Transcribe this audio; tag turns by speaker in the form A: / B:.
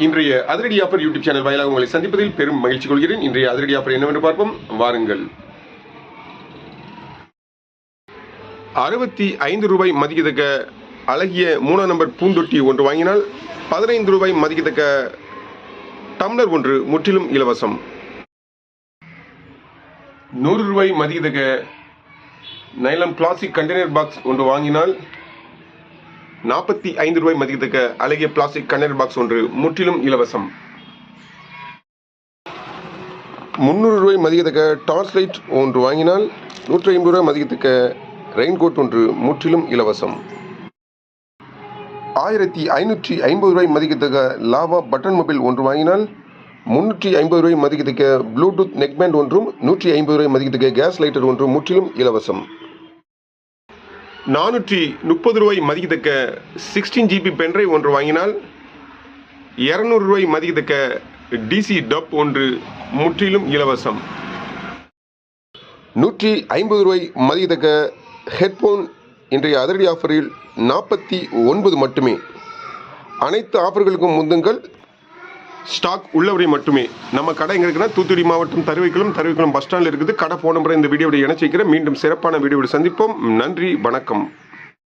A: இன்றைய அதிரடி offer YouTube channel வாயிலாக உங்களை சந்திப்பதில் பெரும் மகிழ்ச்சி கொள்கிறேன். இன்றைய அதிரடி ஆஃபர் என்னவென்று பார்ப்போம், வாருங்கள். 65 ரூபாய் மதிக்கத்தக்க அழகிய 3 நம்பர் பூந்தொட்டி ஒன்று வாங்கினால் 15 ரூபாய் மதிக்கத்தக்க டம்ளர் ஒன்று முற்றிலும் இலவசம். 100 ரூபாய் மதிக்கத்தக்க நைலான் பிளாஸ்டிக் கண்டெய்னர் பாக்ஸ் ஒன்று வாங்கினால் 45 ரூபாய் மதிக்கத்தக்க அழகிய பிளாஸ்டிக் கண்டெய்னர் பாக்ஸ் ஒன்று முற்றிலும் இலவசம். 300 ரூபாய் மதிக்கத்தக்க டார்ச் லைட் ஒன்று வாங்கினால் 150 ரூபாய் மதிக்கத்தக்க ரெயின்கோட் ஒன்று முற்றிலும் இலவசம். 1550 ரூபாய் மதிக்கத்தக்க லாவா பட்டன் மொபைல் ஒன்று வாங்கினால் 350 ரூபாய் மதிக்கத்தக்க ப்ளூடூத் நெக்பேண்ட் ஒன்றும் 150 ரூபாய் மதிக்கத்தக்க கேஸ் லைட்டர் ஒன்றும் முற்றிலும் இலவசம். 430 ரூபாய் மதிக்கத்தக்க 16 GB பென்ட்ரைவ் ஒன்று வாங்கினால் 200 ரூபாய் மதிக்கத்தக்க டிசி டப் ஒன்று முற்றிலும் இலவசம். 150 ரூபாய் மதிக்கத்தக்க ஹெட்போன் இன்றைய அதிரடி ஆஃபரில் 49 மட்டுமே. அனைத்து ஆஃபர்களுக்கும் முந்துங்கள், ஸ்டாக் உள்ளவரை மட்டுமே. நம்ம கடை எங்கே இருக்குன்னா தூத்துக்குடி மாவட்டம் தருவைக்குளம் பஸ் ஸ்டாண்டில் இருக்குது. கடை போன முறை இந்த வீடியோவில் இணைச்சிக்கிறேன். மீண்டும் சிறப்பான வீடியோவில் சந்திப்போம். நன்றி, வணக்கம்.